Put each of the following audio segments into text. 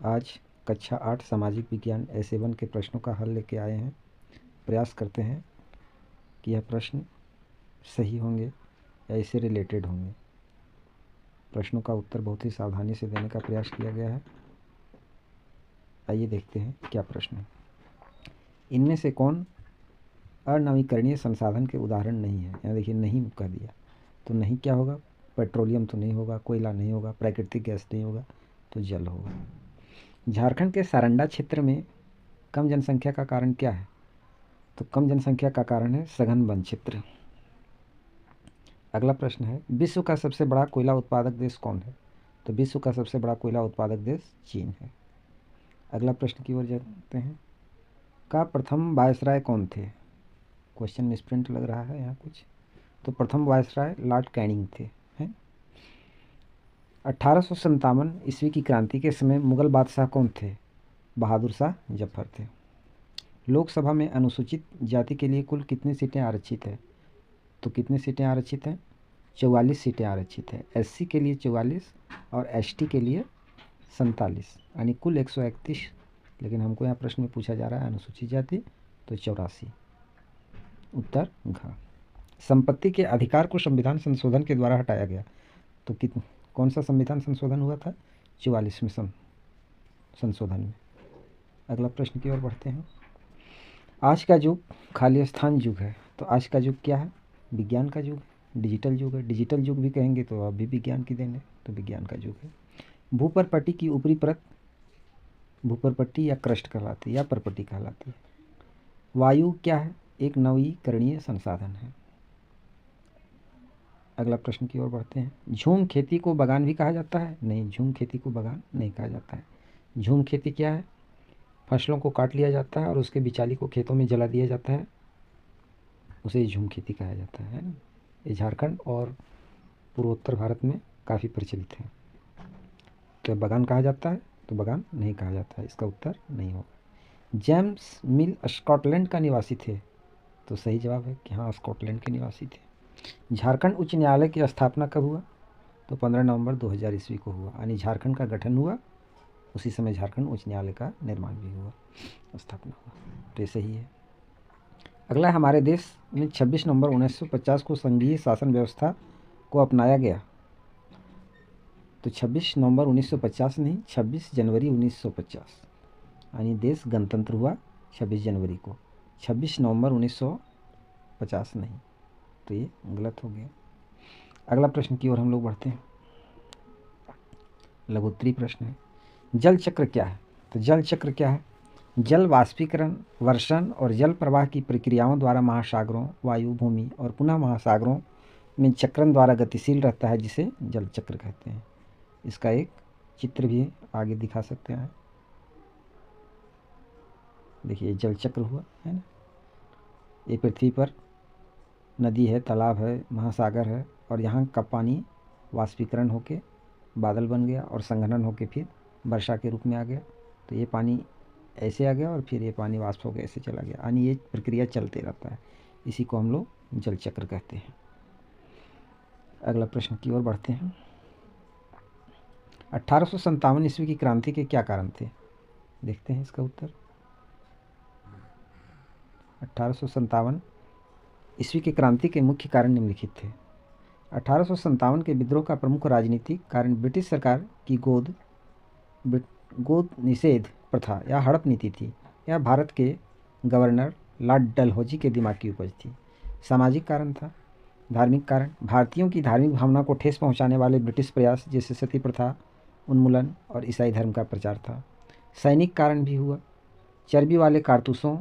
आज कक्षा 8 सामाजिक विज्ञान A7 के प्रश्नों का हल लेके आए हैं। प्रयास करते हैं कि यह प्रश्न सही होंगे या इससे रिलेटेड होंगे। प्रश्नों का उत्तर बहुत ही सावधानी से देने का प्रयास किया गया है। आइए देखते हैं क्या प्रश्न है। इनमें से कौन अनवीकरणीय संसाधन के उदाहरण नहीं है? यहाँ देखिए नहीं कह दिया, तो नहीं क्या होगा? पेट्रोलियम तो नहीं होगा, कोयला नहीं होगा, प्राकृतिक गैस नहीं होगा, तो जल होगा। झारखंड के सारंडा क्षेत्र में कम जनसंख्या का कारण क्या है? तो कम जनसंख्या का कारण है सघन वन क्षेत्र। अगला प्रश्न है, विश्व का सबसे बड़ा कोयला उत्पादक देश कौन है? तो विश्व का सबसे बड़ा कोयला उत्पादक देश चीन है। अगला प्रश्न की ओर जाते हैं, का प्रथम वायसराय कौन थे? क्वेश्चन मिसप्रिंट लग रहा है यहाँ कुछ। तो प्रथम वायसराय लॉर्ड कैनिंग थे। 1857 ईस्वी की क्रांति के समय मुगल बादशाह कौन थे? बहादुर शाह जफर थे। लोकसभा में अनुसूचित जाति के लिए कुल कितनी सीटें आरक्षित है? तो कितनी सीटें आरक्षित हैं? 44 सीटें आरक्षित है। एससी के लिए 44 और एसटी के लिए 47, यानी कुल 131। लेकिन हमको यहाँ प्रश्न में पूछा जा रहा है अनुसूचित जाति, तो 84। उत्तर घ। संपत्ति के अधिकार को संविधान संशोधन के द्वारा हटाया गया। तो कौन सा संविधान संशोधन हुआ था? 44वें संशोधन में। अगला प्रश्न की ओर बढ़ते हैं। आज का युग खाली स्थान युग है, तो आज का युग क्या है? विज्ञान का युग, डिजिटल युग है। डिजिटल युग भी कहेंगे तो अभी विज्ञान की देन है, तो विज्ञान का युग है। भूपरपट्टी की ऊपरी परत भूपरपट्टी या क्रस्ट कहलाती है या परपट्टी कहलाती है। वायु क्या है? एक नवीकरणीय संसाधन है। अगला प्रश्न की ओर बढ़ते हैं। झूम खेती को बगान भी कहा जाता है? नहीं, झूम खेती को बगान नहीं कहा जाता है। झूम खेती क्या है? फसलों को काट लिया जाता है और उसके बिचाली को खेतों में जला दिया जाता है, उसे झूम खेती कहा जाता है ना। ये झारखंड और पूर्वोत्तर भारत में काफ़ी प्रचलित है। तो बगान कहा जाता है? तो बगान नहीं कहा जाता है, इसका उत्तर नहीं होगा। जेम्स मिल स्कॉटलैंड का निवासी थे, तो सही जवाब है कि हाँ, स्कॉटलैंड के निवासी थे। झारखंड उच्च न्यायालय की स्थापना कब हुआ? तो 15 नवंबर 2000 ईस्वी को हुआ, यानी झारखंड का गठन हुआ उसी समय झारखंड उच्च न्यायालय का निर्माण भी हुआ, स्थापना हुआ। तो ये सही है। अगला, हमारे देश में 26 नवंबर 1950 को संघीय शासन व्यवस्था को अपनाया गया। तो 26 नवंबर 1950 नहीं, 26 जनवरी 1950, यानी देश गणतंत्र हुआ 26 जनवरी को, 26 नवंबर 1950 नहीं, तो ये गलत हो गया। अगला प्रश्न की ओर हम लोग बढ़ते हैं। लघुत्तरी प्रश्न है, जल चक्र क्या है? तो जल चक्र क्या है? जल वाष्पीकरण, वर्षण और जल प्रवाह की प्रक्रियाओं द्वारा महासागरों, वायु, भूमि और पुनः महासागरों में चक्रण द्वारा गतिशील रहता है, जिसे जल चक्र कहते हैं। इसका एक चित्र भी आगे दिखा सकते हैं। देखिए जल चक्र हुआ है ना। ये पृथ्वी पर नदी है, तालाब है, महासागर है, और यहाँ का पानी वाष्पीकरण होके बादल बन गया और संघनन होके फिर वर्षा के रूप में आ गया। तो ये पानी ऐसे आ गया और फिर ये पानी वाष्प होकर ऐसे चला गया, यानी ये प्रक्रिया चलते रहता है। इसी को हम लोग जल चक्र कहते हैं। अगला प्रश्न की ओर बढ़ते हैं। 1857 ईस्वी की क्रांति के क्या कारण थे? देखते हैं इसका उत्तर। 1857 ईस्वी की क्रांति के मुख्य कारण निम्नलिखित थे। 1857 के विद्रोह का प्रमुख राजनीतिक कारण ब्रिटिश सरकार की गोद निषेध प्रथा या हड़प नीति थी। यह भारत के गवर्नर लॉर्ड डलहौजी के दिमाग की उपज थी। सामाजिक कारण था। धार्मिक कारण, भारतीयों की धार्मिक भावना को ठेस पहुंचाने वाले ब्रिटिश प्रयास जैसे सती प्रथा उन्मूलन और ईसाई धर्म का प्रचार था। सैनिक कारण भी हुआ। चर्बी वाले कारतूसों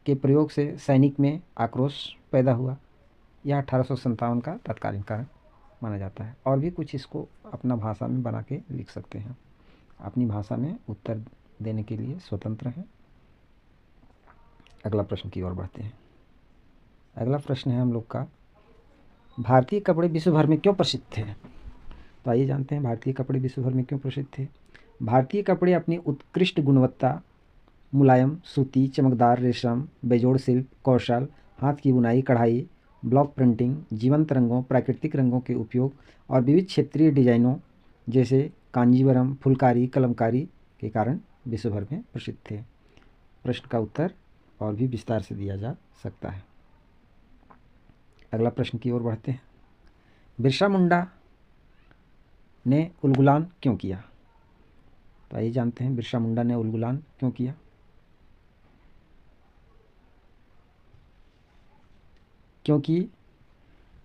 के प्रयोग से सैनिक में आक्रोश पैदा हुआ। यह 1857 का तत्कालीन कारण माना जाता है। और भी कुछ इसको अपना भाषा में बना के लिख सकते हैं, अपनी भाषा में उत्तर देने के लिए स्वतंत्र हैं। अगला प्रश्न की ओर बढ़ते हैं। अगला प्रश्न है हम लोग का, भारतीय कपड़े विश्व भर में क्यों प्रसिद्ध थे? तो आइए जानते हैं भारतीय कपड़े विश्व भर में क्यों प्रसिद्ध थे। भारतीय कपड़े अपनी उत्कृष्ट गुणवत्ता, मुलायम, सूती, चमकदार रेशम, बेजोड़ शिल्प, कौशल, हाथ की बुनाई, कढ़ाई, ब्लॉक प्रिंटिंग, जीवंत रंगों, प्राकृतिक रंगों के उपयोग और विविध क्षेत्रीय डिजाइनों जैसे कांजीवरम, फुलकारी, कलमकारी के कारण विश्व भर में प्रसिद्ध थे। प्रश्न का उत्तर और भी विस्तार से दिया जा सकता है। अगला प्रश्न की ओर बढ़ते हैं। बिरसा मुंडा ने उलगुलान क्यों किया? तो आइए जानते हैं बिरसा मुंडा ने उलगुलान क्यों किया। क्योंकि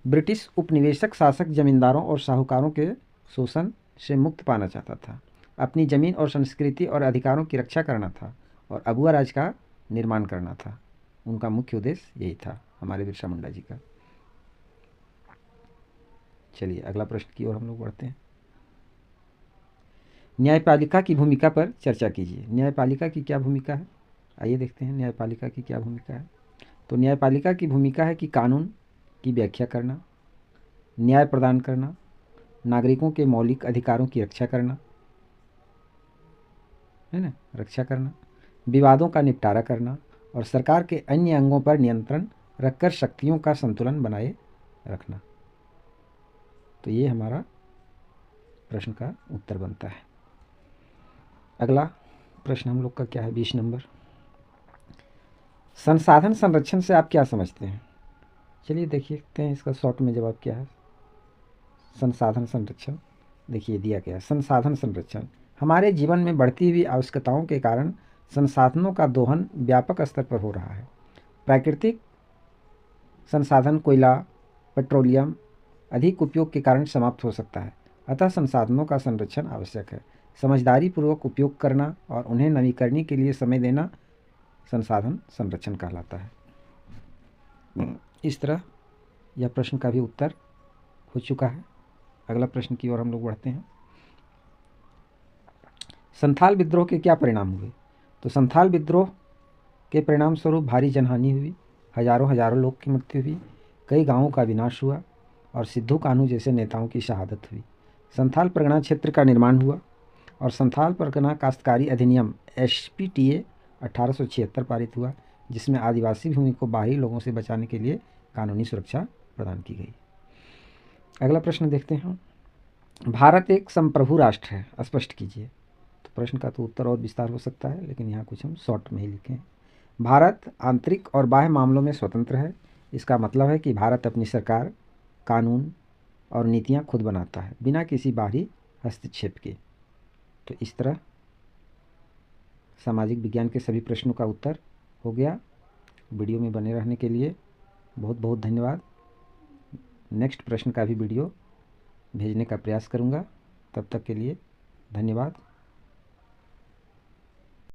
ब्रिटिश उपनिवेशक शासक जमींदारों और साहूकारों के शोषण से मुक्त पाना चाहता था, अपनी ज़मीन और संस्कृति और अधिकारों की रक्षा करना था और अबुआ राज का निर्माण करना था। उनका मुख्य उद्देश्य यही था हमारे बिरसा मुंडा जी का। चलिए अगला प्रश्न की ओर हम लोग बढ़ते हैं। न्यायपालिका की भूमिका पर चर्चा कीजिए। न्यायपालिका की क्या भूमिका है? आइए देखते हैं न्यायपालिका की क्या भूमिका है। तो न्यायपालिका की भूमिका है कि कानून की व्याख्या करना, न्याय प्रदान करना, नागरिकों के मौलिक अधिकारों की रक्षा करना, है ना, रक्षा करना, विवादों का निपटारा करना और सरकार के अन्य अंगों पर नियंत्रण रखकर शक्तियों का संतुलन बनाए रखना। तो ये हमारा प्रश्न का उत्तर बनता है। अगला प्रश्न हम लोग का क्या है? 20 नंबर। संसाधन संरक्षण से आप क्या समझते हैं? चलिए देखते हैं इसका शॉर्ट में जवाब क्या है। संसाधन संरक्षण देखिए दिया गया। संसाधन संरक्षण हमारे जीवन में बढ़ती हुई आवश्यकताओं के कारण संसाधनों का दोहन व्यापक स्तर पर हो रहा है। प्राकृतिक संसाधन कोयला, पेट्रोलियम अधिक उपयोग के कारण समाप्त हो सकता है, अतः संसाधनों का संरक्षण आवश्यक है। समझदारी पूर्वक उपयोग करना और उन्हें नवीकरणीय के लिए समय देना संसाधन संरक्षण कहलाता है। इस तरह यह प्रश्न का भी उत्तर हो चुका है। अगला प्रश्न की ओर हम लोग बढ़ते हैं। संथाल विद्रोह के क्या परिणाम हुए? तो संथाल विद्रोह के परिणाम स्वरूप भारी जनहानि हुई, हजारों लोग की मृत्यु हुई, कई गांवों का विनाश हुआ और सिद्धू कान्हू जैसे नेताओं की शहादत हुई। संथाल परगना क्षेत्र का निर्माण हुआ और संथाल परगना काश्तकारी अधिनियम SPTA 1876 पारित हुआ, जिसमें आदिवासी भूमि को बाहरी लोगों से बचाने के लिए कानूनी सुरक्षा प्रदान की गई। अगला प्रश्न देखते हैं। भारत एक संप्रभु राष्ट्र है, स्पष्ट कीजिए। तो प्रश्न का तो उत्तर और विस्तार हो सकता है, लेकिन यहाँ कुछ हम शॉर्ट में ही लिखें। भारत आंतरिक और बाह्य मामलों में स्वतंत्र है। इसका मतलब है कि भारत अपनी सरकार, कानून और नीतियाँ खुद बनाता है, बिना किसी बाहरी हस्तक्षेप के। तो इस तरह सामाजिक विज्ञान के सभी प्रश्नों का उत्तर हो गया। वीडियो में बने रहने के लिए बहुत बहुत धन्यवाद। नेक्स्ट प्रश्न का भी वीडियो भेजने का प्रयास करूँगा। तब तक के लिए धन्यवाद।